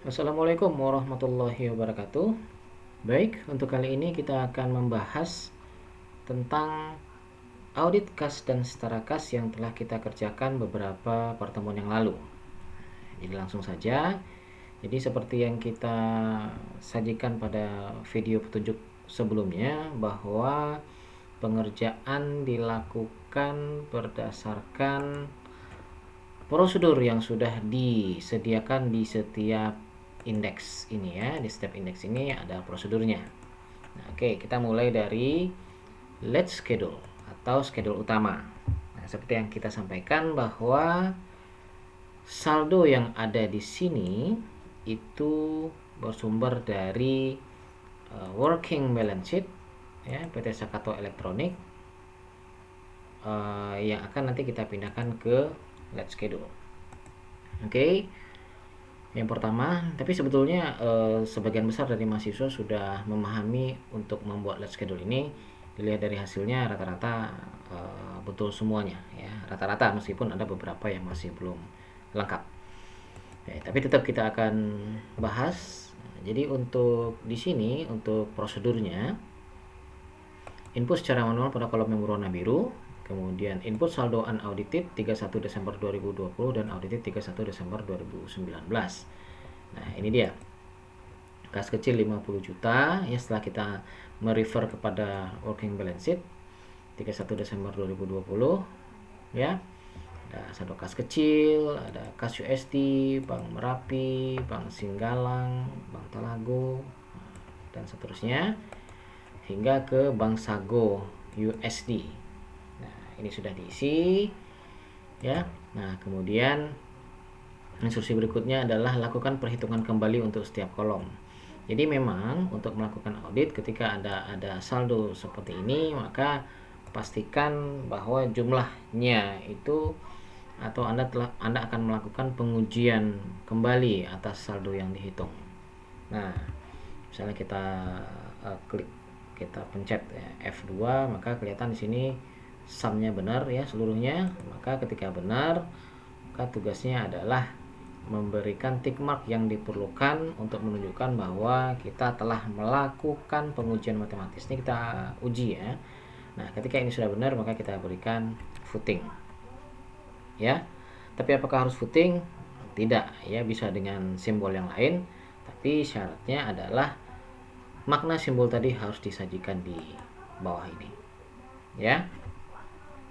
Assalamualaikum warahmatullahi wabarakatuh. Baik, untuk kali ini kita akan membahas tentang audit kas dan setara kas yang telah kita kerjakan beberapa pertemuan yang lalu. Jadi langsung saja. Jadi seperti yang kita sajikan pada video petunjuk sebelumnya, bahwa pengerjaan dilakukan berdasarkan prosedur yang sudah disediakan di setiap indeks ini ya. Di setiap indeks ini ada prosedurnya. Nah, oke, kita mulai dari lead schedule atau schedule utama. Nah, seperti yang kita sampaikan bahwa saldo yang ada di sini itu bersumber dari working balance sheet ya, PT Sakato Elektronik, yang akan nanti kita pindahkan ke lead schedule. Oke. Yang pertama, tapi sebetulnya sebagian besar dari mahasiswa sudah memahami untuk membuat lead schedule ini. Dilihat dari hasilnya rata-rata betul semuanya ya, rata-rata, meskipun ada beberapa yang masih belum lengkap. Tapi tetap kita akan bahas. Jadi untuk di sini untuk prosedurnya, input secara manual pada kolom yang berwarna biru, kemudian input saldo unaudited 31 Desember 2020 dan audited 31 Desember 2019. Nah, ini dia. Kas kecil 50 juta ya, setelah kita merefer kepada working balance sheet 31 Desember 2020 ya. Ada saldo kas kecil, ada kas USD, Bank Merapi, Bank Singgalang, Bank Talago, dan seterusnya hingga ke Bank Sago USD. Nah, ini sudah diisi ya. Nah, kemudian instruksi berikutnya adalah lakukan perhitungan kembali untuk setiap kolom. Jadi memang untuk melakukan audit ketika ada saldo seperti ini, maka pastikan bahwa jumlahnya itu, atau Anda akan melakukan pengujian kembali atas saldo yang dihitung. Nah, misalnya kita kita pencet F2, maka kelihatan di sini sumnya benar ya seluruhnya. Maka ketika benar, maka tugasnya adalah memberikan tick mark yang diperlukan untuk menunjukkan bahwa kita telah melakukan pengujian matematis. Ini kita uji ya. Nah, ketika ini sudah benar, maka kita berikan footing ya. Tapi apakah harus footing? Tidak ya, bisa dengan simbol yang lain, tapi syaratnya adalah makna simbol tadi harus disajikan di bawah ini ya.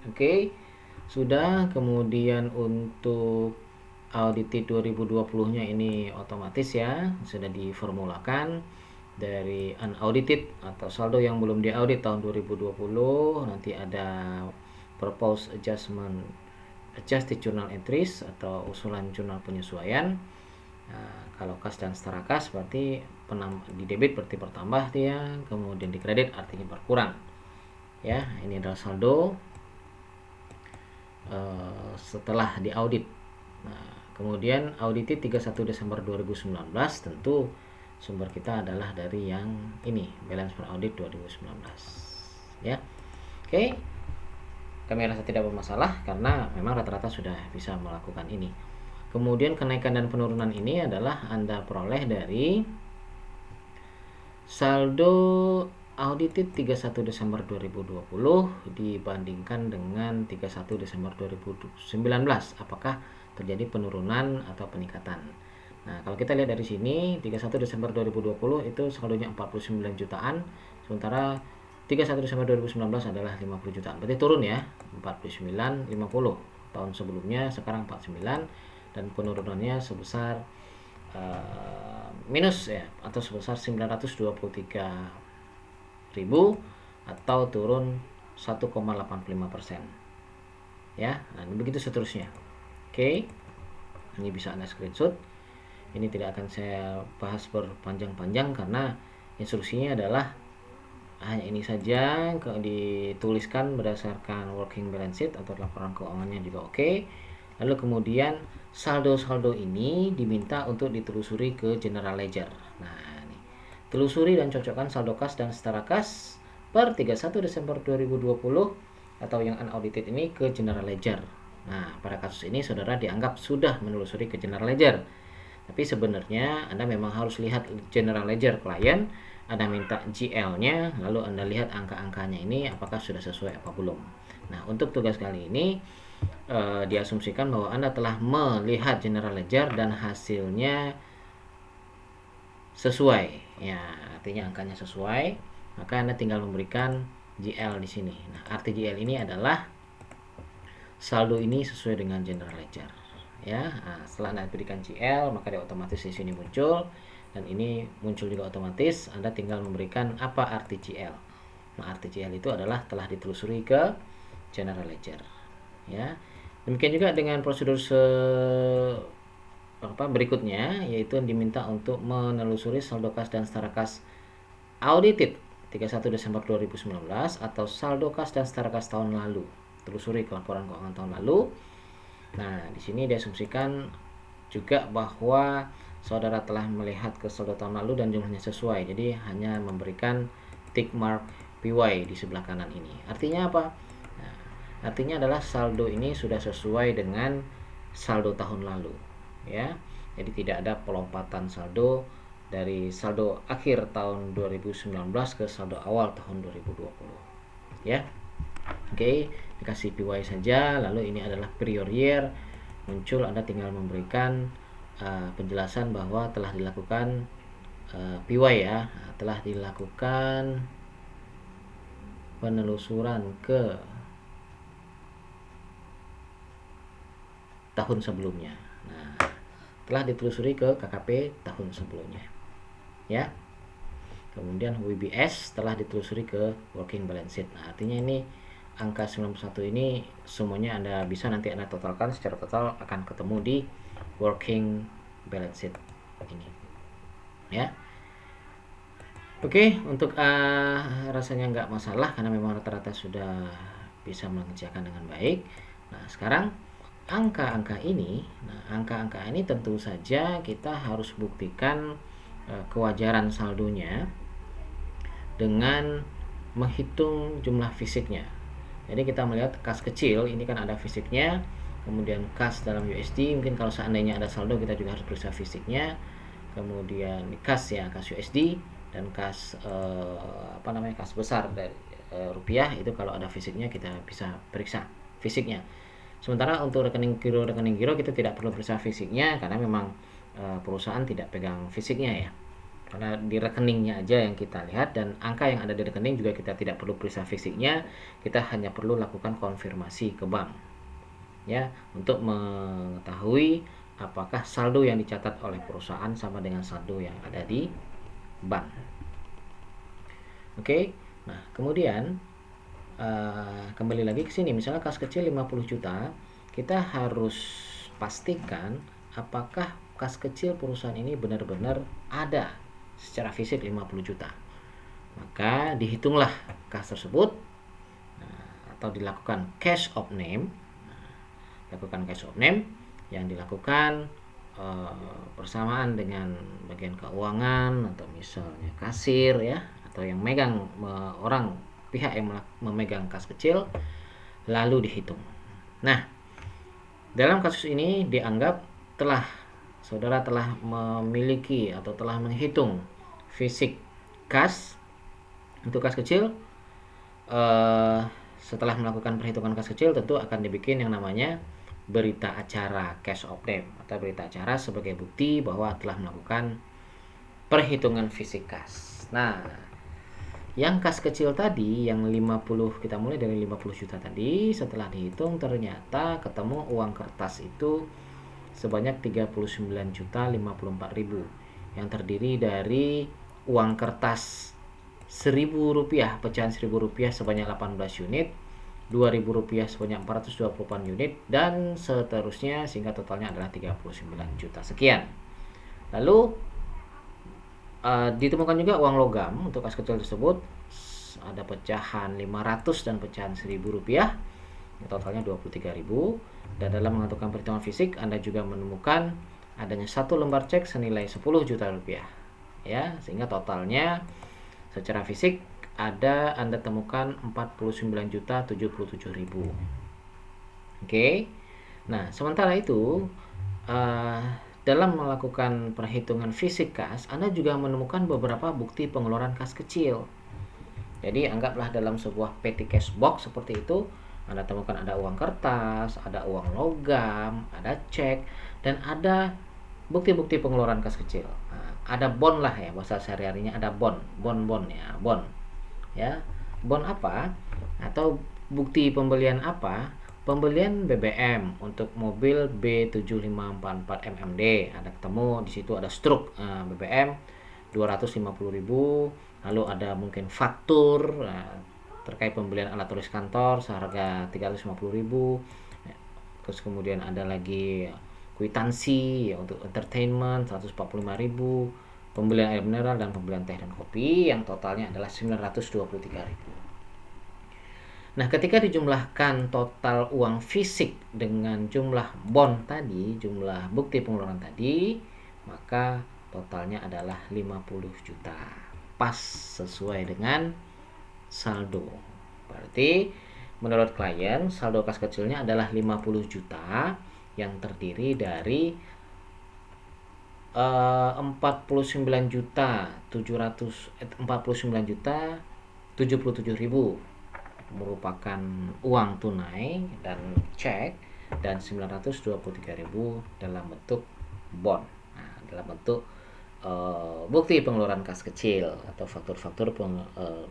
Oke, sudah. Kemudian untuk audited 2020 nya ini otomatis ya, sudah diformulakan dari unaudited atau saldo yang belum diaudit tahun 2020. Nanti ada proposed adjusted journal entries atau usulan jurnal penyesuaian. Nah, kalau kas dan setara kas berarti di debit berarti bertambah dia, kemudian di kredit artinya berkurang ya. Ini adalah saldo setelah diaudit. Nah, kemudian audited 31 Desember 2019, tentu sumber kita adalah dari yang ini, balance per audit 2019 ya. Oke, kami rasa tidak bermasalah karena memang rata-rata sudah bisa melakukan ini. Kemudian kenaikan dan penurunan ini adalah Anda peroleh dari saldo audited 31 Desember 2020 dibandingkan dengan 31 Desember 2019. Apakah terjadi penurunan atau peningkatan? Nah, kalau kita lihat dari sini 31 Desember 2020 itu saldonya 49 jutaan, sementara 31 Desember 2019 adalah 50 jutaan. Berarti turun ya, 49 50. Tahun sebelumnya sekarang 49, dan penurunannya sebesar minus ya, atau sebesar 923.000 atau turun 1,85% ya. Nah, begitu seterusnya. Oke, ini bisa Anda screenshot. Ini tidak akan saya bahas berpanjang-panjang karena instruksinya adalah hanya ini saja, dituliskan berdasarkan working balance sheet atau laporan keuangannya juga oke. Lalu kemudian saldo-saldo ini diminta untuk ditelusuri ke general ledger. Nah, ini telusuri dan cocokkan saldo kas dan setara kas per 31 Desember 2020 atau yang unaudited ini ke general ledger. Nah, pada kasus ini saudara dianggap sudah menelusuri ke general ledger. Tapi sebenarnya Anda memang harus lihat general ledger klien, Anda minta GL-nya, lalu Anda lihat angka-angkanya ini apakah sudah sesuai apa belum. Nah, untuk tugas kali ini diasumsikan bahwa Anda telah melihat general ledger dan hasilnya sesuai. Ya, artinya angkanya sesuai, maka Anda tinggal memberikan GL di sini. Nah, arti GL ini adalah saldo ini sesuai dengan general ledger. Ya, nah, setelah Anda berikan GL, maka dia otomatis di sini muncul, dan ini muncul juga otomatis. Anda tinggal memberikan apa arti GL. Nah, arti GL itu adalah telah ditelusuri ke general ledger. Ya, demikian juga dengan prosedur berikutnya, yaitu diminta untuk menelusuri saldo kas dan setara kas audited 31 Desember 2019 atau saldo kas dan setara kas tahun lalu. Telusuri laporan keuangan tahun lalu. Nah, di sini diasumsikan juga bahwa saudara telah melihat ke saldo tahun lalu dan jumlahnya sesuai. Jadi hanya memberikan tick mark PY di sebelah kanan ini. Artinya apa? Nah, artinya adalah saldo ini sudah sesuai dengan saldo tahun lalu, ya. Jadi tidak ada pelompatan saldo dari saldo akhir tahun 2019 ke saldo awal tahun 2020, ya. Oke, dikasih PY saja, lalu ini adalah prior year muncul. Anda tinggal memberikan penjelasan bahwa telah dilakukan PY, ya, telah dilakukan penelusuran ke tahun sebelumnya. Nah, telah ditelusuri ke KKP tahun sebelumnya, ya. Kemudian WBS telah ditelusuri ke working balance sheet. Nah, artinya ini angka 91 ini semuanya Anda bisa nanti Anda totalkan secara total akan ketemu di working balance sheet ini, ya. Oke, untuk rasanya nggak masalah karena memang rata-rata sudah bisa mengerjakan dengan baik. Nah, sekarang angka-angka ini tentu saja kita harus buktikan kewajaran saldonya dengan menghitung jumlah fisiknya. Jadi kita melihat kas kecil ini kan ada fisiknya, kemudian kas dalam USD, mungkin kalau seandainya ada saldo kita juga harus periksa fisiknya. Kemudian kas, ya, kas USD, dan kas kas besar dari rupiah itu kalau ada fisiknya kita bisa periksa fisiknya. Sementara untuk rekening giro kita tidak perlu periksa fisiknya karena memang perusahaan tidak pegang fisiknya, ya. Karena di rekeningnya aja yang kita lihat, dan angka yang ada di rekening juga kita tidak perlu periksa fisiknya, kita hanya perlu lakukan konfirmasi ke bank, ya, untuk mengetahui apakah saldo yang dicatat oleh perusahaan sama dengan saldo yang ada di bank. Oke, nah kemudian kembali lagi ke sini, misalnya kas kecil 50 juta, kita harus pastikan apakah kas kecil perusahaan ini benar-benar ada secara fisik 50 juta. Maka dihitunglah kas tersebut, atau dilakukan cash of name. Lakukan cash of name yang dilakukan bersamaan dengan bagian keuangan atau misalnya kasir, ya, atau yang megang pihak yang memegang kas kecil, lalu dihitung. Nah, dalam kasus ini dianggap saudara telah memiliki atau telah menghitung fisik kas untuk kas kecil. Setelah melakukan perhitungan kas kecil, tentu akan dibikin yang namanya berita acara cash of name atau berita acara sebagai bukti bahwa telah melakukan perhitungan fisik kas. Nah, yang kas kecil tadi yang 50, kita mulai dari 50 juta tadi, setelah dihitung ternyata ketemu uang kertas itu sebanyak 39.054.000 yang terdiri dari uang kertas Rp1.000, pecahan Rp1.000 sebanyak 18 unit, Rp2.000 sebanyak 428 unit, dan seterusnya sehingga totalnya adalah 39 juta sekian. Lalu ditemukan juga uang logam untuk kas kecil tersebut, ada pecahan 500 dan pecahan Rp1.000, totalnya 23.000. Dan dalam menentukan perhitungan fisik, Anda juga menemukan adanya satu lembar cek senilai 10 juta rupiah, ya, sehingga totalnya secara fisik Anda temukan 49.077.000. Oke. Nah, sementara itu dalam melakukan perhitungan fisik kas, Anda juga menemukan beberapa bukti pengeluaran kas kecil. Jadi anggaplah dalam sebuah petty cash box seperti itu, Anda temukan ada uang kertas, ada uang logam, ada cek, dan ada bukti-bukti pengeluaran kas kecil. Nah, ada bond lah ya, bahasa sehari-harinya ada bond ya, bond. Ya, bond apa? Atau bukti pembelian apa? Pembelian BBM untuk mobil B7544 MMD. Ada ketemu di situ ada struk BBM 250.000, lalu ada mungkin faktur terkait pembelian alat tulis kantor seharga 350.000. Terus kemudian ada lagi kwitansi ya, untuk entertainment 145.000, pembelian air mineral dan pembelian teh dan kopi yang totalnya adalah 923.000. Nah, ketika dijumlahkan total uang fisik dengan jumlah bond tadi, jumlah bukti pengeluaran tadi, maka totalnya adalah 50 juta. Pas sesuai dengan saldo. Berarti menurut klien saldo kas kecilnya adalah 50 juta yang terdiri dari 49 juta 77.000 merupakan uang tunai dan cek, dan 923.000 dalam bentuk bond. Nah, dalam bentuk bukti pengeluaran kas kecil atau faktur-faktur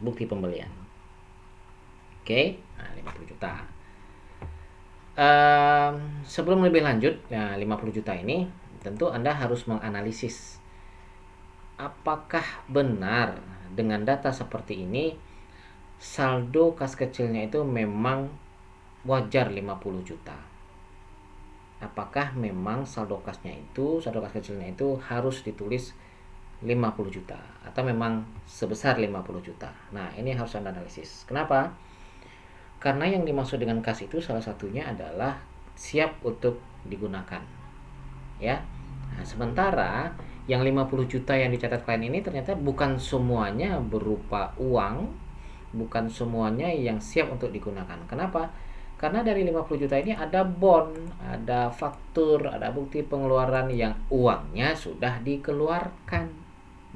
bukti pembelian. Oke, nah 50 juta. Sebelum lebih lanjut, nah 50 juta ini tentu Anda harus menganalisis apakah benar dengan data seperti ini saldo kas kecilnya itu memang wajar 50 juta. Apakah memang saldo kas kecilnya itu harus ditulis 50 juta atau memang sebesar 50 juta. Nah, ini harus Anda analisis. Kenapa? Karena yang dimaksud dengan kas itu salah satunya adalah siap untuk digunakan. Ya. Nah, sementara yang 50 juta yang dicatat klien ini ternyata bukan semuanya berupa uang, bukan semuanya yang siap untuk digunakan. Kenapa? Karena dari 50 juta ini ada bond, ada faktur, ada bukti pengeluaran yang uangnya sudah dikeluarkan.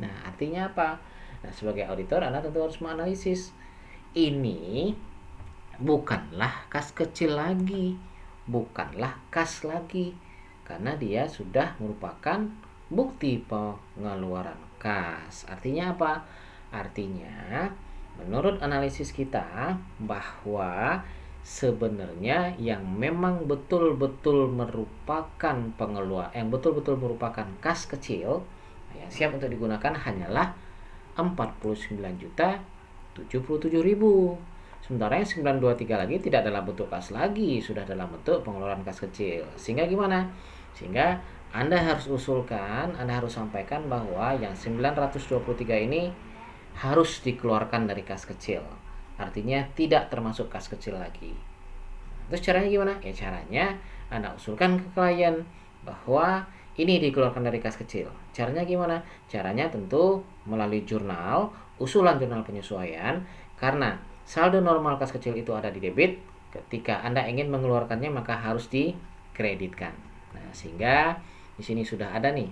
Nah, artinya apa? Nah, sebagai auditor Anda tentu harus menganalisis ini bukanlah kas kecil lagi, bukanlah kas lagi, karena dia sudah merupakan bukti pengeluaran kas. Artinya apa? Artinya menurut analisis kita bahwa sebenarnya yang memang betul-betul merupakan yang betul-betul merupakan kas kecil yang siap untuk digunakan hanyalah 49.077.000. Sementara yang 923 lagi tidak dalam bentuk kas lagi, sudah dalam bentuk pengeluaran kas kecil. Sehingga gimana? Sehingga Anda harus usulkan, Anda harus sampaikan bahwa yang 923 ini harus dikeluarkan dari kas kecil. Artinya tidak termasuk kas kecil lagi. Terus caranya gimana? Ya caranya Anda usulkan ke klien bahwa ini dikeluarkan dari kas kecil. Caranya gimana? Caranya tentu melalui jurnal, usulan jurnal penyesuaian, karena saldo normal kas kecil itu ada di debit. Ketika Anda ingin mengeluarkannya maka harus dikreditkan. Nah, sehingga di sini sudah ada nih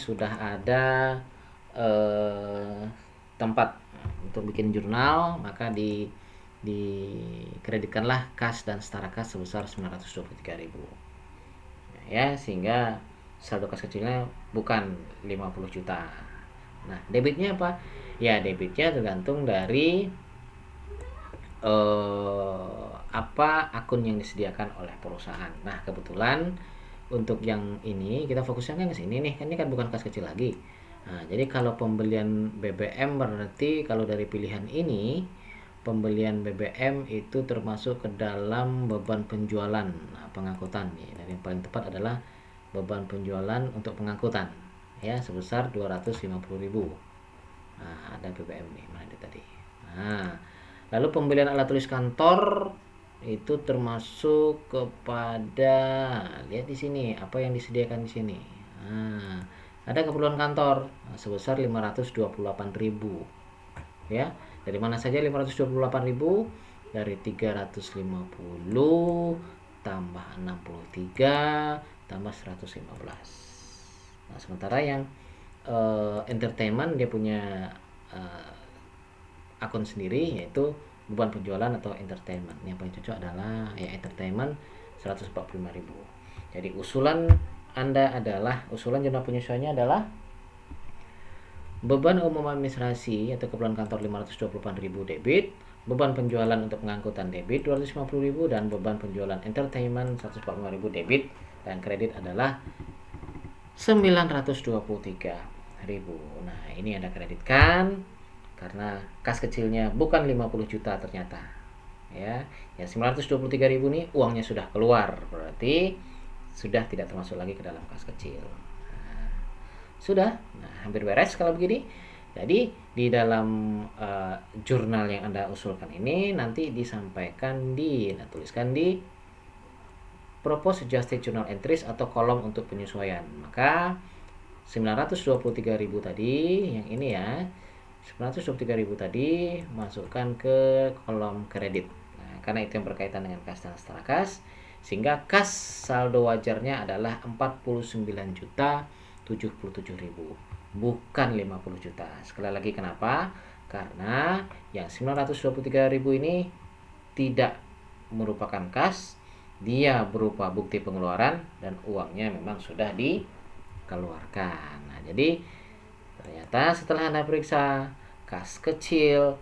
sudah ada tempat untuk bikin jurnal, maka dikreditkanlah kas dan setara kas sebesar 923.000. Ya, sehingga saldo kas kecilnya bukan 50 juta. Nah, debitnya apa? Ya, debitnya tergantung dari apa akun yang disediakan oleh perusahaan. Nah, kebetulan untuk yang ini kita fokusnya kan ke sini nih. Ini kan bukan kas kecil lagi. Nah, jadi kalau pembelian BBM berarti kalau dari pilihan ini pembelian BBM itu termasuk ke dalam beban penjualan pengangkutan ya. Dan yang paling tepat adalah beban penjualan untuk pengangkutan ya sebesar 250.000. Nah, ada BBM nih mana dia tadi. Nah, lalu pembelian alat tulis kantor itu termasuk kepada, lihat di sini apa yang disediakan di sini. Nah, ada keperluan kantor sebesar 528.000 ya. Dari mana saja 528.000? Dari 350 tambah 63 tambah 115. Nah, sementara yang entertainment dia punya akun sendiri, yaitu beban penjualan atau entertainment. Yang paling cocok adalah ya entertainment 145.000. Jadi usulan jurnal penyesuaiannya adalah beban umum administrasi atau keperluan kantor 528.000 debit, beban penjualan untuk pengangkutan debit 250.000, dan beban penjualan entertainment 145.000 debit, dan kredit adalah 923.000. Nah, ini Anda kreditkan karena kas kecilnya bukan 50 juta ternyata. Ya, 923.000 nih uangnya sudah keluar, berarti sudah tidak termasuk lagi ke dalam kas kecil. Sudah, hampir beres kalau begini. Jadi di dalam jurnal yang Anda usulkan ini nanti disampaikan tuliskan di Propose Adjusted Journal Entries atau kolom untuk penyesuaian. Maka 923.000 tadi, yang ini ya, 923.000 tadi masukkan ke kolom kredit. Nah, karena itu yang berkaitan dengan kas dan setara kas, sehingga kas saldo wajarnya adalah 49.077.000, bukan 50 juta. Sekali lagi, kenapa? Karena yang 923.000 ini tidak merupakan kas, dia berupa bukti pengeluaran dan uangnya memang sudah dikeluarkan. Nah, jadi ternyata setelah Anda periksa kas kecil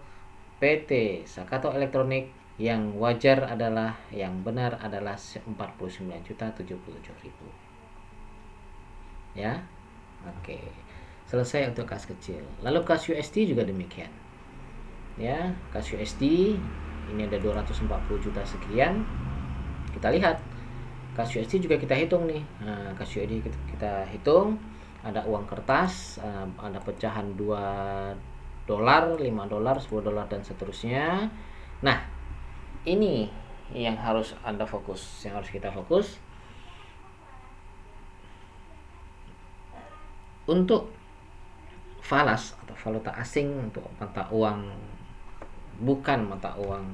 PT Sakato Elektronik, yang wajar adalah, yang benar adalah 49.077.000. Ya. Oke. Selesai untuk kas kecil. Lalu kas USD juga demikian. Ya, kas USD ini ada 240 juta sekian. Kita lihat kas USD juga kita hitung nih. Nah, kas USD kita hitung, ada uang kertas, ada pecahan $2, $5, $10 dan seterusnya. Nah, ini yang harus Anda fokus, yang harus kita fokus. Untuk falas atau valuta asing, untuk mata uang bukan mata uang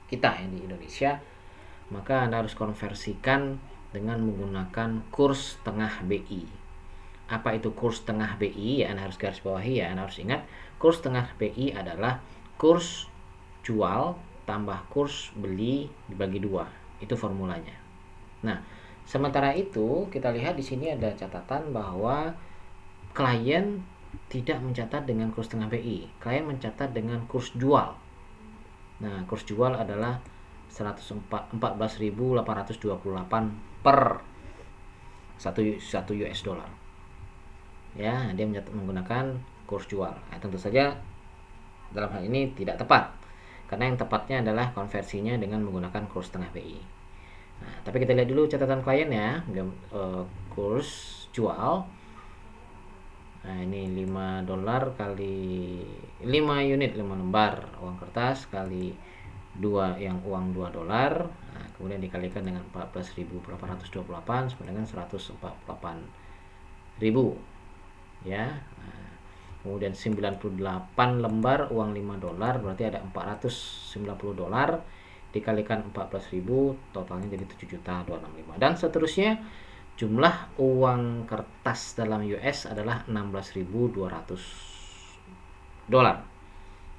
kita yang di Indonesia, maka Anda harus konversikan dengan menggunakan kurs tengah BI. Apa itu kurs tengah BI? Ya, Anda harus garis bawahi ya, Anda harus ingat, kurs tengah BI adalah kurs jual tambah kurs beli dibagi 2. Itu formulanya. Nah, sementara itu kita lihat di sini ada catatan bahwa klien tidak mencatat dengan kurs tengah BI. Klien mencatat dengan kurs jual. Nah, kurs jual adalah 14.828 per 1 US dollar. Ya, dia menggunakan kurs jual. Nah, tentu saja dalam hal ini tidak tepat, karena yang tepatnya adalah konversinya dengan menggunakan kurs tengah BI. Nah, tapi kita lihat dulu catatan klien ya. Kurs jual. Nah, ini $5 kali 5 unit, 5 lembar uang kertas kali 2 yang uang $2. Nah, kemudian dikalikan dengan 14.828 sama dengan 148.000. Ya. Nah, kemudian 98 lembar uang $5, berarti ada $490 dikalikan 14.000, totalnya jadi 7.265, dan seterusnya. Jumlah uang kertas dalam US adalah $16.200.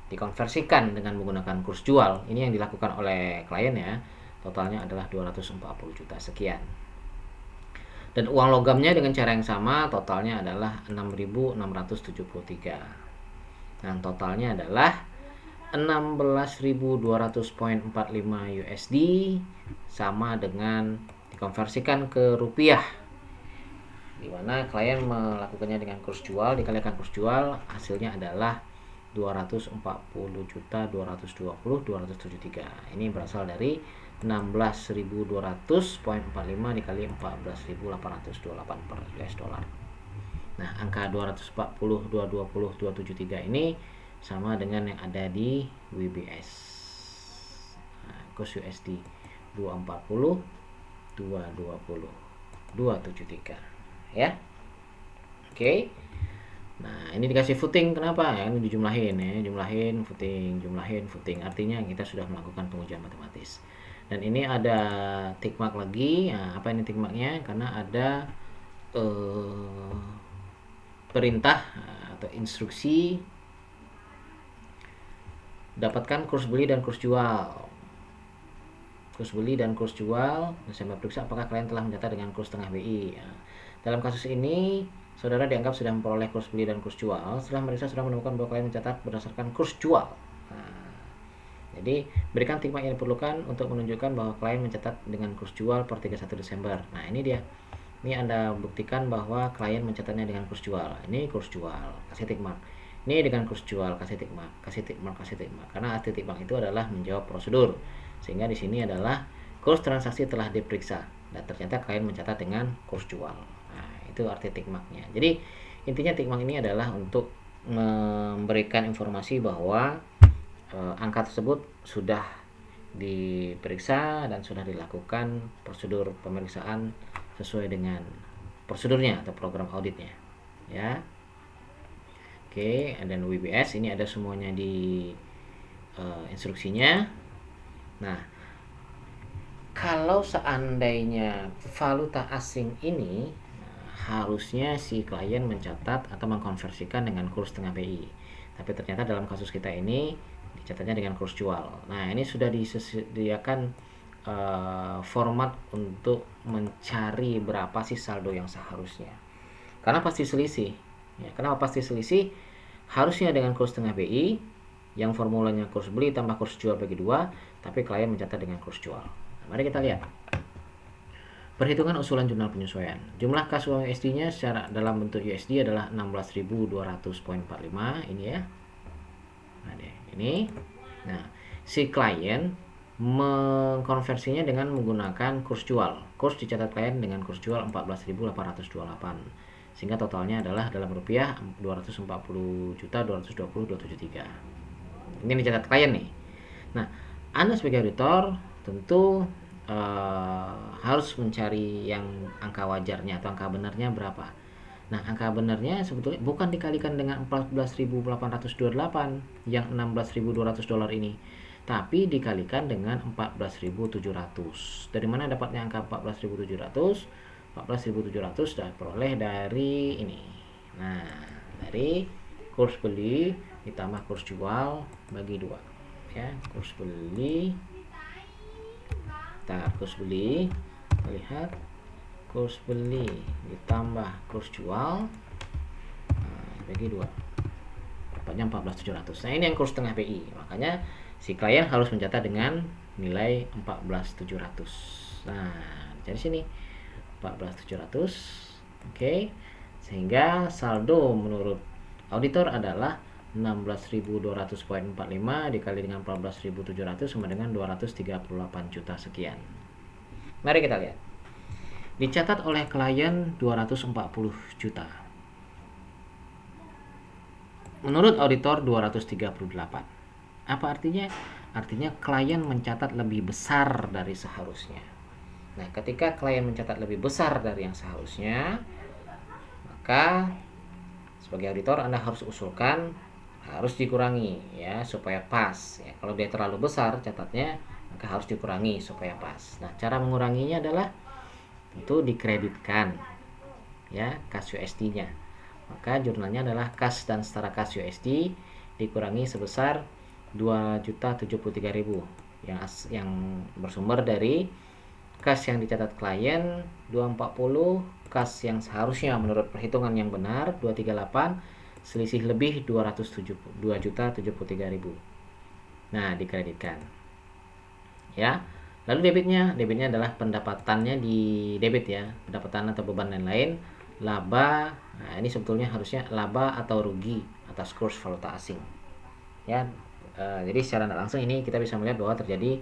Dikonversikan dengan menggunakan kurs jual, ini yang dilakukan oleh klien ya, totalnya adalah 240 juta sekian. Dan uang logamnya dengan cara yang sama, totalnya adalah 6.673. Dan totalnya adalah 16.200.45 USD, sama dengan dikonversikan ke rupiah, di mana klien melakukannya dengan kurs jual dikalikan kurs jual, hasilnya adalah 240.220.273. Ini berasal dari 16.200.45 dikali 14.828 per US dollar. Nah, angka 240.220.273 ini sama dengan yang ada di WBS. Nah, kurs USD 240, 220, 273 ya. Oke. Nah, ini dikasih footing, kenapa? Ya, ini dijumlahin ya, jumlahin, footing, artinya kita sudah melakukan pengujian matematis. Dan ini ada tick mark lagi. Nah, apa ini tick marknya? Karena ada perintah atau instruksi dapatkan kurs beli dan kurs jual. Kurs beli dan kurs jual. Saya memeriksa apakah klien telah mencatat dengan kurs tengah BI. Nah, dalam kasus ini, saudara dianggap sudah memperoleh kurs beli dan kurs jual setelah meriksa sudah menemukan bahwa klien mencatat berdasarkan kurs jual. Nah, jadi berikan tick mark yang diperlukan untuk menunjukkan bahwa klien mencatat dengan kurs jual per 31 Desember. Nah, ini dia. Ini Anda buktikan bahwa klien mencatatnya dengan kurs jual. Ini kurs jual, kasih tick mark. Ini dengan kurs jual, kasih tick mark, kasih tick mark, kasih tick mark. Karena arti tick mark itu adalah menjawab prosedur. Sehingga di sini adalah kurs transaksi telah diperiksa dan ternyata klien mencatat dengan kurs jual. Nah, itu arti tick marknya. Jadi intinya tick mark ini adalah untuk memberikan informasi bahwa angka tersebut sudah diperiksa dan sudah dilakukan prosedur pemeriksaan sesuai dengan prosedurnya atau program auditnya, ya. Oke, dan WBS ini ada semuanya di instruksinya. Nah, kalau seandainya valuta asing ini harusnya si klien mencatat atau mengkonversikan dengan kurs tengah BI, tapi ternyata dalam kasus kita ini dicatatnya dengan kurs jual. Nah, ini sudah disediakan format untuk mencari berapa sih saldo yang seharusnya. Karena pasti selisih. Ya, kenapa pasti selisih? Harusnya dengan kurs tengah BI yang formulanya kurs beli tambah kurs jual bagi 2, tapi klien mencatat dengan kurs jual. Nah, mari kita lihat. Perhitungan usulan jurnal penyesuaian. Jumlah kas uang USD-nya secara dalam bentuk USD adalah 16.200.45 ini ya. Nah, ini. Nah, si klien mengkonversinya dengan menggunakan kurs jual. Kurs dicatat klien dengan kurs jual 14.828. Sehingga totalnya adalah dalam rupiah 240.220.273. Ini dicatat klien nih. Nah, Anda sebagai auditor tentu harus mencari yang angka wajarnya atau angka benarnya berapa. Nah, angka benarnya sebetulnya bukan dikalikan dengan 14.828 yang $16.200 ini, tapi dikalikan dengan 14.700. Dari mana dapatnya angka 14.700? 14.700 sudah peroleh dari ini. Nah, dari kurs beli ditambah kurs jual bagi 2. Ya, kurs beli. Kurs beli, lihat kurs beli ditambah kurs jual bagi 2. Dapatnya 14.700. Nah, ini yang kurs tengah BI. Makanya si klien harus mencatat dengan nilai 14.700. Nah, dari sini 14.700. Oke. Sehingga saldo menurut auditor adalah 16.200.45 dikali dengan 14.700 sama dengan 238 juta sekian. Mari kita lihat. Dicatat oleh klien 240 juta. Menurut auditor 238. Apa artinya? Artinya klien mencatat lebih besar dari seharusnya. Nah, ketika klien mencatat lebih besar dari yang seharusnya, maka sebagai auditor Anda harus usulkan harus dikurangi ya supaya pas ya. Kalau dia terlalu besar catatnya maka harus dikurangi supaya pas. Nah, cara menguranginya adalah tentu dikreditkan ya kas USD-nya. Maka jurnalnya adalah kas dan setara kas USD dikurangi sebesar 2.073.000 yang bersumber dari kas yang dicatat klien 240, kas yang seharusnya menurut perhitungan yang benar 238, selisih lebih 2.073.000. Nah, dikreditkan. Ya. Lalu debitnya adalah pendapatannya di debit ya, pendapatan atau beban lain-lain, laba. Nah, ini sebetulnya harusnya laba atau rugi atas kurs valuta asing. Ya. Jadi secara tidak langsung ini kita bisa melihat bahwa terjadi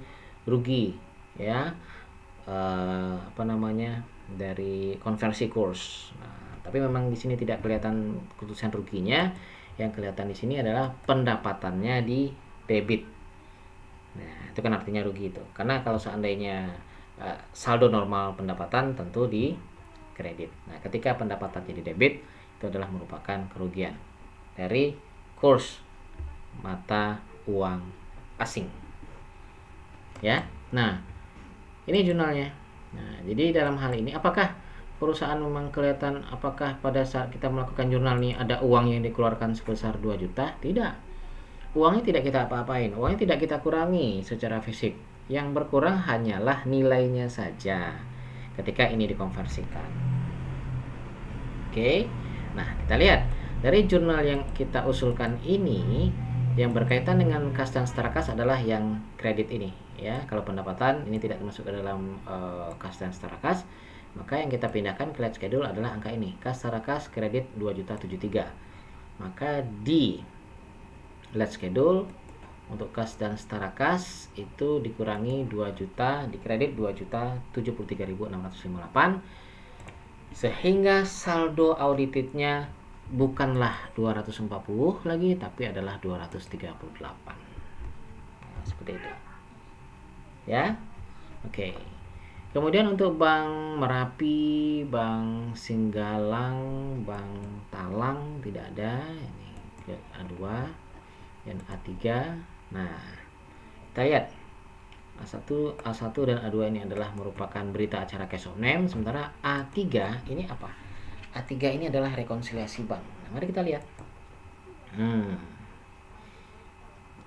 rugi ya. Dari konversi kurs. Nah, tapi memang di sini tidak kelihatan keputusan ruginya. Yang kelihatan di sini adalah pendapatannya di debit. Nah, itu kan artinya rugi itu. Karena kalau seandainya saldo normal pendapatan tentu di kredit. Nah, ketika pendapatan jadi debit itu adalah merupakan kerugian dari kurs mata uang asing. Ya. Nah, Ini jurnalnya. Nah, jadi dalam hal ini apakah perusahaan memang kelihatan, apakah pada saat kita melakukan jurnal ini ada uang yang dikeluarkan sebesar 2 juta? Tidak. Uangnya tidak kita apa-apain, uangnya tidak kita kurangi secara fisik. Yang berkurang hanyalah nilainya saja ketika ini dikonversikan. Oke. Nah, kita lihat dari jurnal yang kita usulkan ini, yang berkaitan dengan kas dan setara kas adalah yang kredit ini, ya. Kalau pendapatan ini tidak masuk ke dalam kas dan setara kas, maka yang kita pindahkan ke let's schedule adalah angka ini, kas setara kas kredit 2.073. Maka di let's schedule untuk kas dan setara kas itu dikurangi 2 juta, dikredit 2.073.658, sehingga saldo auditednya bukanlah 240 lagi, tapi adalah 238. Nah, seperti itu. Ya. Oke. Kemudian untuk Bank Merapi, Bank Singgalang, Bank Talang tidak ada. Ini A2 dan A3. Nah, kita lihat A1 dan A2 ini adalah merupakan berita acara cash of name, sementara A3 ini apa? A3 ini adalah rekonsiliasi bank. Nah, mari kita lihat.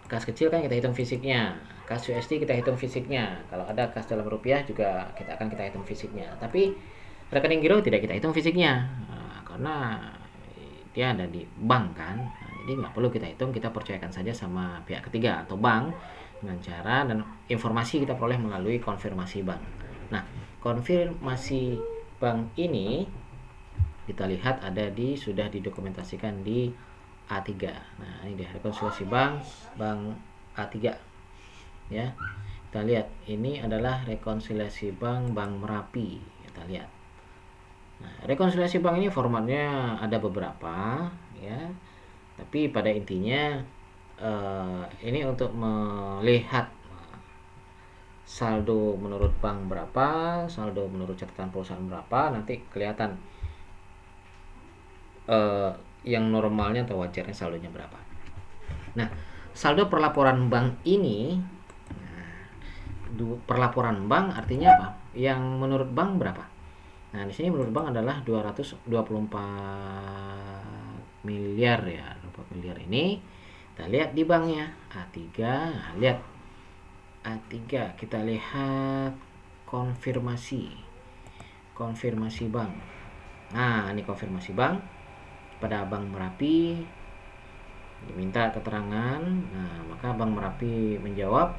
Kas kecil kan kita hitung fisiknya, kas USD kita hitung fisiknya. Kalau ada kas dalam rupiah juga kita hitung fisiknya. Tapi rekening giro tidak kita hitung fisiknya, karena dia ada di bank kan. Nah, jadi nggak perlu kita hitung, kita percayakan saja sama pihak ketiga atau bank dengan cara dan informasi kita peroleh melalui konfirmasi bank. Nah, konfirmasi bank ini kita lihat ada sudah didokumentasikan di A3. Nah, ini dia rekonsiliasi bank A3. Ya. Kita lihat ini adalah rekonsiliasi Bank Merapi. Kita lihat. Nah, rekonsiliasi bank ini formatnya ada beberapa, ya. Tapi pada intinya ini untuk melihat saldo menurut bank berapa, saldo menurut catatan perusahaan berapa, nanti kelihatan yang normalnya atau wajarnya saldonya berapa. Nah, saldo perlaporan bank ini, perlaporan bank artinya apa? Yang menurut bank berapa? Nah, di sini menurut bank adalah 224 miliar ya, 24 miliar ini. Kita lihat di banknya A3, nah, lihat A3, kita lihat konfirmasi bank. Nah, ini konfirmasi bank pada Bank Merapi, diminta keterangan. Nah, maka Bank Merapi menjawab,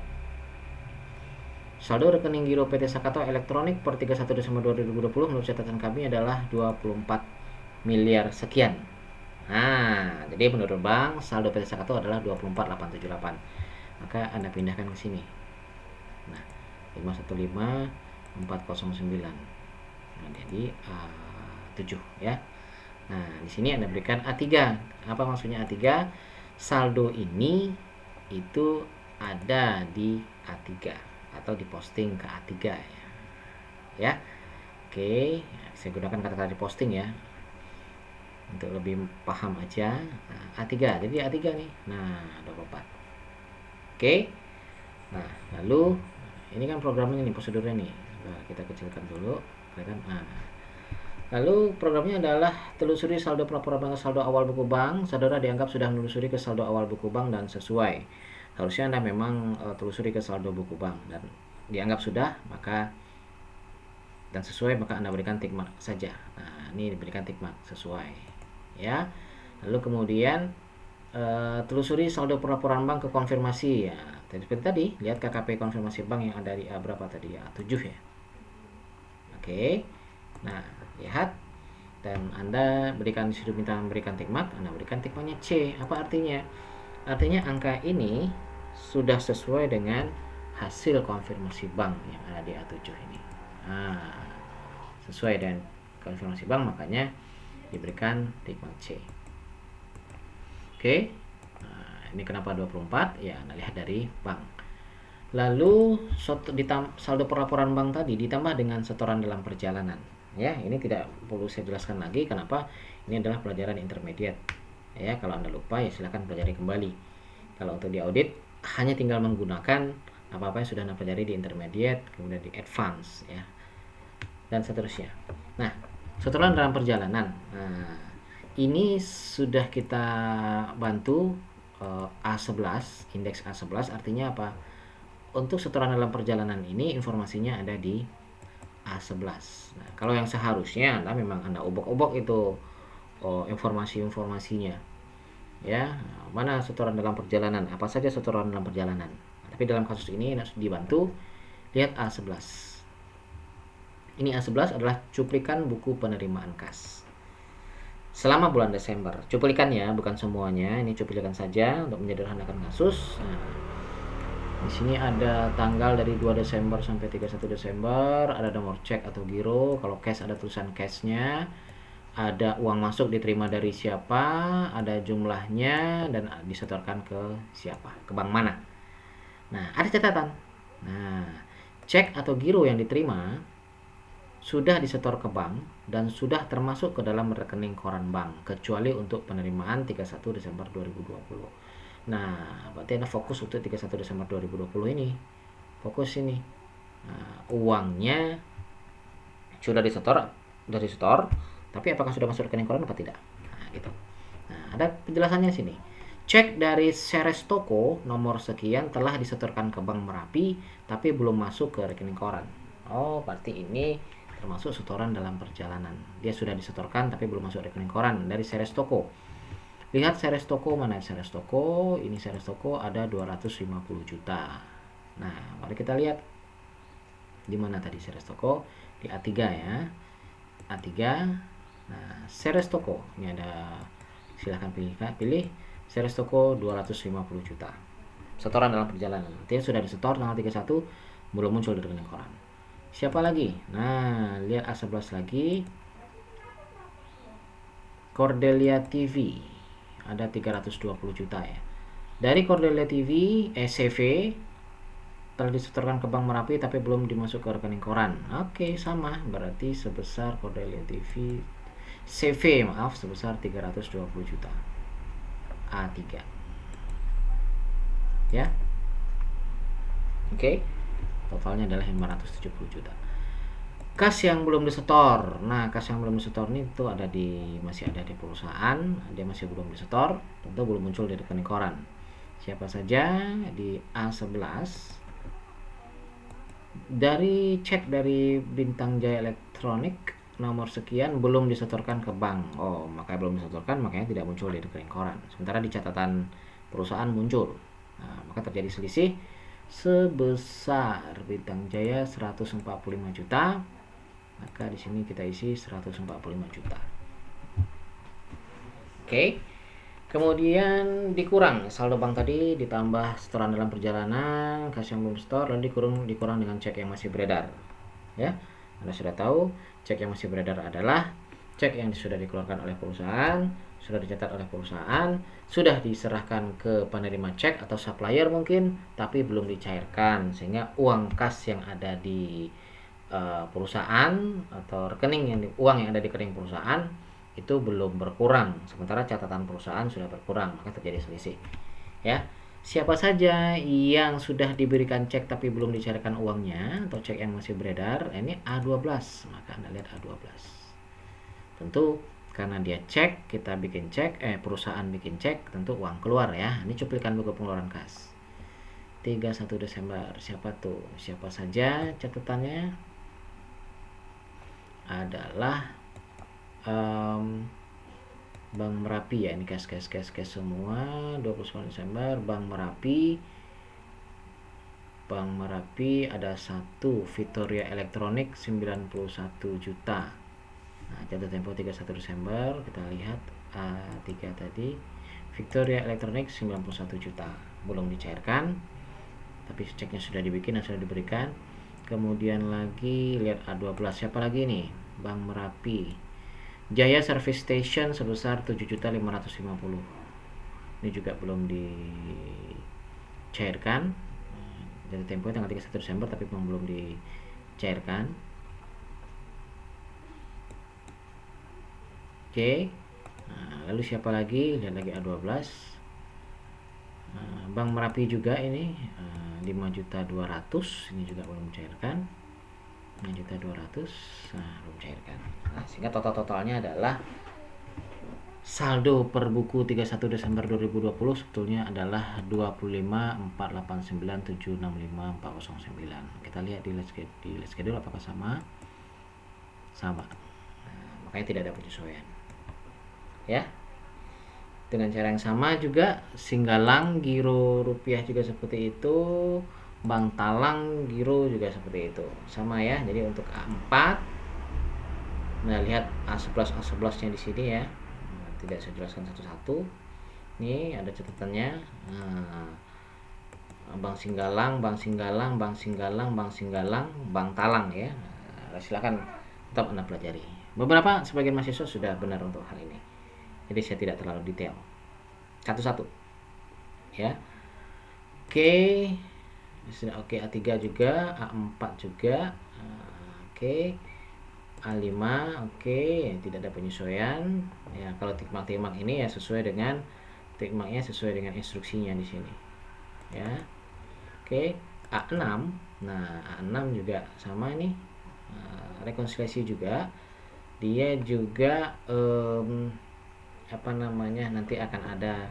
saldo rekening giro PT Sakato Elektronik per 31 Desember 2020 menurut catatan kami adalah 24 miliar sekian. Nah, jadi menurut bank saldo PT Sakato adalah 24.878. Maka Anda pindahkan ke sini. Nah, 515409. Nah, jadi A7 ya. Nah, di sini Anda berikan A3. Apa maksudnya A3? Saldo ini itu ada di A3 atau diposting ke A3 ya. Ya. Oke, saya gunakan kata-kata diposting ya, untuk lebih paham aja. Nah, A3, jadi A3 nih. Nah, 24. Oke. Nah, lalu ini kan programnya nih, prosedurnya nih. Nah, kita kecilkan dulu, kelihatan. Nah, lalu programnya adalah telusuri saldo pelaporan bank ke saldo awal buku bank. Saudara dianggap sudah menelusuri ke saldo awal buku bank dan sesuai. Harusnya Anda memang telusuri ke saldo buku bank dan dianggap sudah, maka dan sesuai, maka Anda berikan tick mark saja. Nah, ini diberikan tick mark sesuai. Ya. Lalu kemudian telusuri saldo pelaporan bank ke konfirmasi ya. Seperti tadi, lihat KKP konfirmasi bank yang ada di A berapa tadi ya, A7 ya. Oke. Nah, lihat dan Anda berikan, disitu minta memberikan tick mark, Anda berikan tick marknya C. Apa artinya? Artinya angka ini sudah sesuai dengan hasil konfirmasi bank yang ada di A7 ini. Nah, sesuai dengan konfirmasi bank, makanya diberikan tick mark C. Oke. Nah, ini kenapa 24? Ya, Anda lihat dari bank. Lalu saldo pelaporan bank tadi ditambah dengan setoran dalam perjalanan. Ya, ini tidak perlu saya jelaskan lagi kenapa. Ini adalah pelajaran intermediate. Ya, kalau Anda lupa ya silakan pelajari kembali. Kalau untuk di audit hanya tinggal menggunakan apa-apa yang sudah Anda pelajari di intermediate, kemudian di advance ya, dan seterusnya. Nah, setoran dalam perjalanan. Nah, ini sudah kita bantu A11, indeks A11 artinya apa? Untuk setoran dalam perjalanan ini informasinya ada di A11. Nah, kalau yang seharusnya memang Anda obok-obok itu informasi-informasinya. Ya, mana setoran dalam perjalanan? Apa saja setoran dalam perjalanan? Nah, tapi dalam kasus ini harus dibantu. Lihat A11. Ini A11 adalah cuplikan buku penerimaan kas selama bulan Desember. Cuplikannya, bukan semuanya. Ini cuplikan saja untuk menyederhanakan kasus. Nah, di sini ada tanggal dari 2 Desember sampai 31 Desember, ada nomor cek atau giro. Kalau cash ada tulisan cashnya, ada uang masuk diterima dari siapa, ada jumlahnya, dan disetorkan ke siapa, ke bank mana. Nah, ada catatan. Nah, cek atau giro yang diterima sudah disetor ke bank dan sudah termasuk ke dalam rekening koran bank, kecuali untuk penerimaan 31 Desember 2020. Nah, berarti Anda fokus untuk 31 Desember 2020 ini. Fokus ini. Nah, uangnya sudah disetor, tapi apakah sudah masuk rekening koran apa tidak? Nah, gitu. Nah, ada penjelasannya sini. Cek dari Seres Toko nomor sekian telah disetorkan ke Bank Merapi, tapi belum masuk ke rekening koran. Oh, berarti ini termasuk setoran dalam perjalanan. Dia sudah disetorkan tapi belum masuk rekening koran dari Seres Toko. Lihat Seres Toko, mana Seres Toko? Ini Seres Toko ada 250 juta. Nah, mari kita lihat di mana tadi Seres Toko, di A3 ya. A3. Nah, Seres Toko. Ini ada, silahkan pilih Seres Toko 250 juta. Setoran dalam perjalanan. Artinya sudah disetor tanggal 31, belum muncul di rekening koran. Siapa lagi? Nah, lihat A11 lagi. Cordelia TV. Ada 320 juta ya. Dari Cordelia TV, CV telah disetorkan ke Bank Merapi tapi belum dimasuk ke rekening koran. Oke, sama. Berarti sebesar Cordelia TV CV, sebesar 320 juta. A3. Ya. Oke. Totalnya adalah 570 juta. Kas yang belum disetor. Nah, kas yang belum disetor ini tuh masih ada di perusahaan, dia masih belum disetor, tentu belum muncul di rekening koran. Siapa saja di A11. Dari cek dari Bintang Jaya Elektronik nomor sekian belum disetorkan ke bank. Oh, makanya belum disetorkan, makanya tidak muncul di rekening koran. Sementara di catatan perusahaan muncul. Nah, maka terjadi selisih sebesar Bintang Jaya 145 juta. Maka di sini kita isi 145 juta. Oke. Kemudian dikurang saldo bank tadi ditambah setoran dalam perjalanan, kas yang belum setor, lalu dikurang dengan cek yang masih beredar. Ya. Anda sudah tahu, cek yang masih beredar adalah cek yang sudah dikeluarkan oleh perusahaan, sudah dicatat oleh perusahaan, sudah diserahkan ke penerima cek atau supplier mungkin, tapi belum dicairkan, sehingga uang kas yang ada di perusahaan atau uang yang ada di rekening perusahaan itu belum berkurang, sementara catatan perusahaan sudah berkurang, maka terjadi selisih. Ya, siapa saja yang sudah diberikan cek tapi belum dicairkan uangnya atau cek yang masih beredar, ini A12, maka Anda lihat A12. Tentu karena dia cek, kita bikin cek, perusahaan bikin cek, tentu uang keluar ya. Ini cuplikan buku pengeluaran kas. 31 Desember, siapa tuh? Siapa saja catatannya? Adalah Bank Merapi ya, ini cash semua. 29 Desember Bank Merapi ada satu Victoria Elektronik 91 juta. Nah, jatuh tempo 31 Desember kita lihat A3 tadi, Victoria Elektronik 91 juta belum dicairkan, tapi ceknya sudah dibikin dan sudah diberikan. Kemudian lagi lihat A12, siapa lagi nih? Bank Merapi Jaya Service Station sebesar 7.550. Ini juga belum dicairkan. Jadi tempo tanggal 31 Desember tapi belum dicairkan. Oke. Nah, lalu siapa lagi? Lihat lagi A12. Bank Merapi juga ini 5.200.000 ini juga belum mencairkan. 5.200.000, nah belum mencairkan. Nah, sehingga totalnya adalah saldo per buku 31 Desember 2020 sebetulnya adalah 25.489.765.409. Kita lihat di Let's Schedule apakah sama. Nah, makanya tidak ada penyesuaian ya. Dengan cara yang sama juga Singgalang giro rupiah juga seperti itu, Bank Talang giro juga seperti itu, sama ya. Jadi untuk A4, nah lihat A11 A11 nya di sini ya. Nah, tidak saya jelaskan satu-satu. Ini ada catatannya. Nah, Bank Singgalang, Bank Singgalang, Bank Singgalang, Bank Singgalang, Bank Talang ya. Nah, silakan tetap Anda pelajari. Beberapa sebagian mahasiswa sudah benar untuk hal ini. Jadi saya tidak terlalu detail. Satu-satu. Ya. Oke. Oke, A3 juga, A4 juga. Oke. A5, oke, tidak ada penyesuaian. Ya, kalau tikmak-tikmak ini ya sesuai dengan tikmaknya sesuai dengan instruksinya di sini. Ya. Oke, A6. Nah, A6 juga sama nih. Rekonsiliasi juga. Dia juga nanti akan ada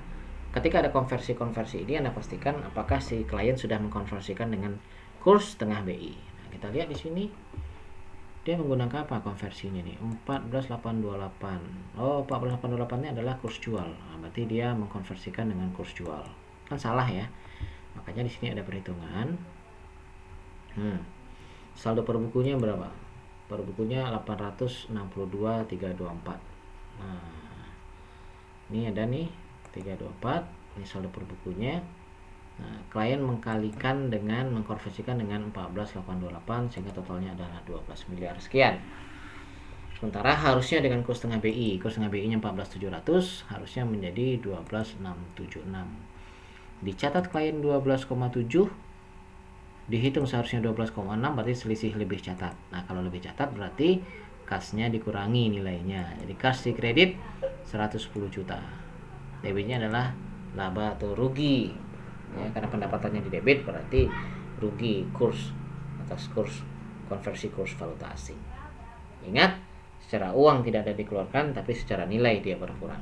ketika ada konversi ini Anda pastikan apakah si klien sudah mengkonversikan dengan kurs tengah BI. Nah, kita lihat di sini dia menggunakan apa konversinya nih? 14.828. Oh, 14.828 ini adalah kurs jual. Nah, berarti dia mengkonversikan dengan kurs jual. Kan salah ya. Makanya di sini ada perhitungan. Saldo per bukunya berapa? Per bukunya 862.324. Nah, ini ada nih 324, ini saldo per bukunya. Nah, klien mengkalikan dengan mengkonversikan dengan 14.828 sehingga totalnya adalah 12 miliar sekian. Sementara harusnya dengan kurs tengah BI, kurs tengah BI-nya 14.700, harusnya menjadi 12.676. Dicatat klien 12,7, dihitung seharusnya 12,6, berarti selisih lebih catat. Nah, kalau lebih catat berarti kasnya dikurangi nilainya. Jadi kas di kredit 110 juta. Debitnya adalah laba atau rugi. Ya, karena pendapatannya di debit berarti rugi kurs atas kurs konversi kurs valuta asing. Ingat, secara uang tidak ada dikeluarkan, tapi secara nilai dia berkurang.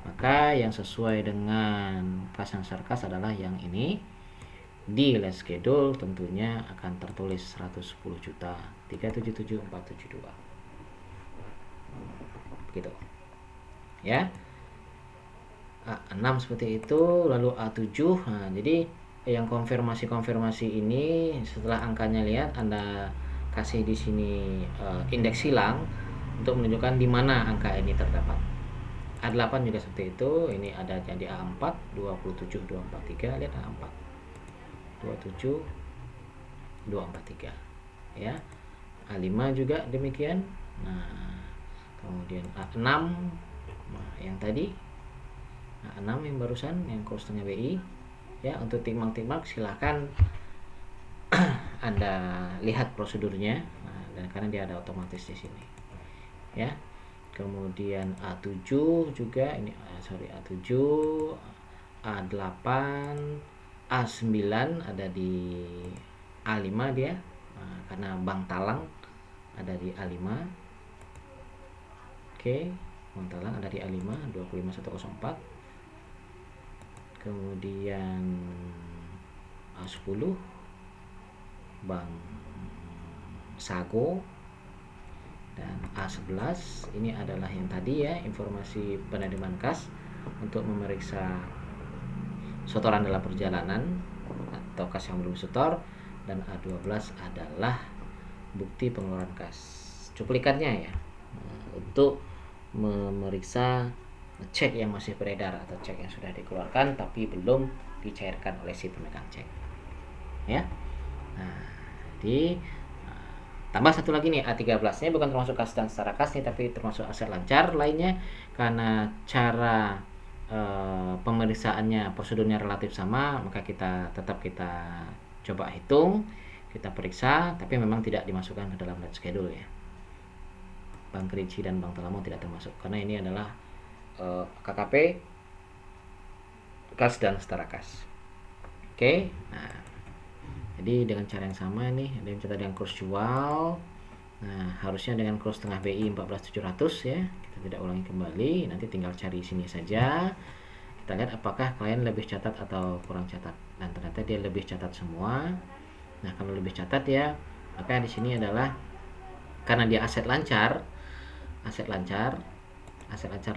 Maka yang sesuai dengan kas yang sarkas adalah yang ini. Di Let's Schedule tentunya akan tertulis 110 juta 377.472. Begitu ya. A6 seperti itu, lalu A7. Nah, jadi yang konfirmasi ini setelah angkanya lihat Anda kasih di sini indeks silang untuk menunjukkan di mana angka ini terdapat. A8 juga seperti itu. Ini ada jadi A4 27243, lihat A4 27243 ya. A5 juga demikian. Nah, kemudian A6, nah, yang tadi A6 yang barusan yang kurs tengah BI ya. Untuk tikmak-tikmak silahkan Anda lihat prosedurnya. Nah, dan karena dia ada otomatis di sini ya. Kemudian A7 juga ini A7, A8, A9 ada di A5 dia. Nah, karena Bank Talang ada di A5. Oke, Bank Talang ada di A5 25104. Kemudian A10 Bank Sago, dan A11 ini adalah yang tadi ya, informasi penerimaan kas untuk memeriksa setoran dalam perjalanan atau kas yang belum setor, dan A12 adalah bukti pengeluaran kas, cuplikannya ya, untuk memeriksa cek yang masih beredar atau cek yang sudah dikeluarkan tapi belum dicairkan oleh si pemegang cek ya. Nah, tambah satu lagi nih, A13 nya bukan termasuk kas dan setara kas nih, tapi termasuk aset lancar lainnya, karena cara pemeriksaannya prosedurnya relatif sama, maka kita coba hitung, kita periksa, tapi memang tidak dimasukkan ke dalam Let's Schedule ya. Bank Kerinci dan Bank Telamo tidak termasuk karena ini adalah KKP, kas dan setara kas. Oke. Nah, Jadi dengan cara yang sama nih, ada yang mencatat dengan kurs jual. Nah, harusnya dengan kurs tengah BI 14.700 ya. Kita tidak ulangi kembali, nanti tinggal cari sini saja. Kita lihat apakah klien lebih catat atau kurang catat. Dan ternyata dia lebih catat semua. Nah, kalau lebih catat ya, maka di sini adalah karena dia aset lancar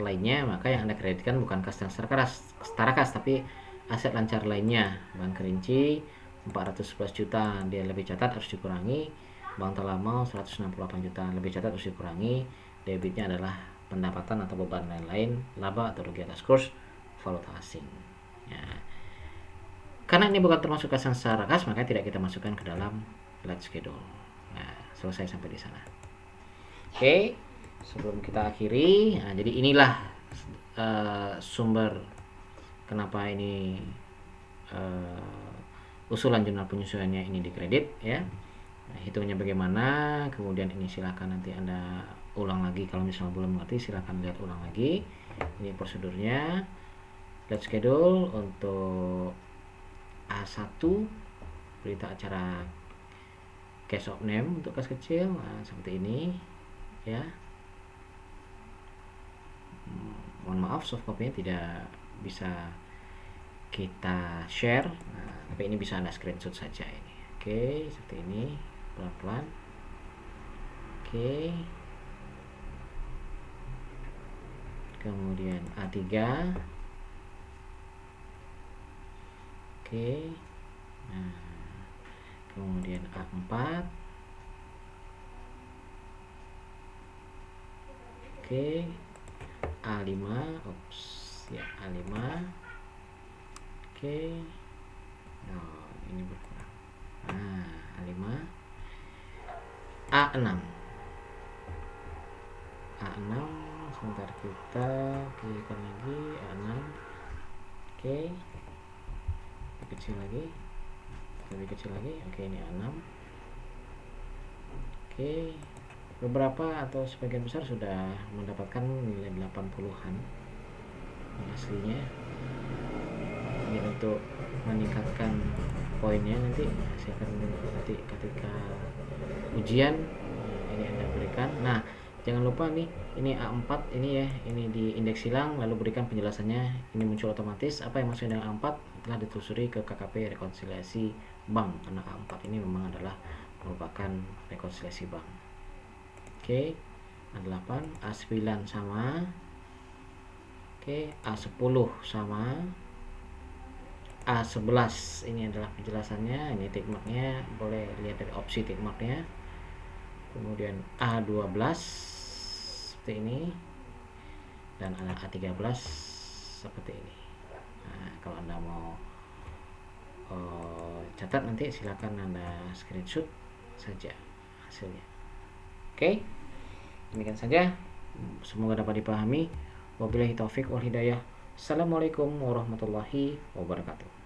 lainnya, maka yang Anda kreditkan bukan kas yang setara kas, tapi aset lancar lainnya. Bank Kerinci 411 juta, dia lebih catat harus dikurangi. Bank Telamau 168 juta, lebih catat harus dikurangi. Debitnya adalah pendapatan atau beban lain-lain, laba atau rugi atas kurs valuta asing. Ya. Karena ini bukan termasuk kas yang secara kas, maka tidak kita masukkan ke dalam flat schedule. Nah, selesai sampai di sana. Oke, sebelum kita akhiri, nah, jadi inilah sumber kenapa ini usulan jurnal penyesuaiannya ini dikredit ya. Nah, hitungnya bagaimana, kemudian ini silahkan nanti Anda ulang lagi kalau misalnya belum mengerti, silahkan lihat ulang lagi. Ini prosedurnya. Flat schedule untuk A1 berita acara cash of name untuk kas kecil, nah, seperti ini ya. Mohon maaf soft copy-nya tidak bisa kita share, nah, tapi ini bisa Anda screenshot saja ini. Oke, seperti ini pelan-pelan. Oke, kemudian A3. Oke, nah, kemudian A4. Oke, A5, ya A5. Oke, oh, ini berkurang. Nah, A5, A6, A6. Sebentar kita klikkan lagi A6. Oke, lebih kecil lagi, Oke, ini A6. Oke, beberapa atau sebagian besar sudah mendapatkan nilai 80-an aslinya. Ini untuk meningkatkan poinnya nanti saya akan nanti ketika ujian ini Anda berikan. Nah, jangan lupa nih, ini A4 ini ya, ini di indeks silang, lalu berikan penjelasannya. Ini muncul otomatis. Apa yang maksudnya dengan A4 telah ditelusuri ke KKP rekonsiliasi bank, karena A4 ini memang adalah merupakan rekonsiliasi bank. Oke, A8, A9 sama. Oke, A10 sama. A11 ini adalah penjelasannya, ini tick marknya, boleh lihat dari opsi tick marknya. Kemudian A12 seperti ini, dan A13 seperti ini. Nah, kalau Anda mau catat nanti silakan Anda screenshot saja hasilnya. Oke, demikian saja, semoga dapat dipahami. Wabillahi taufik wal hidayah. Assalamualaikum warahmatullahi wabarakatuh.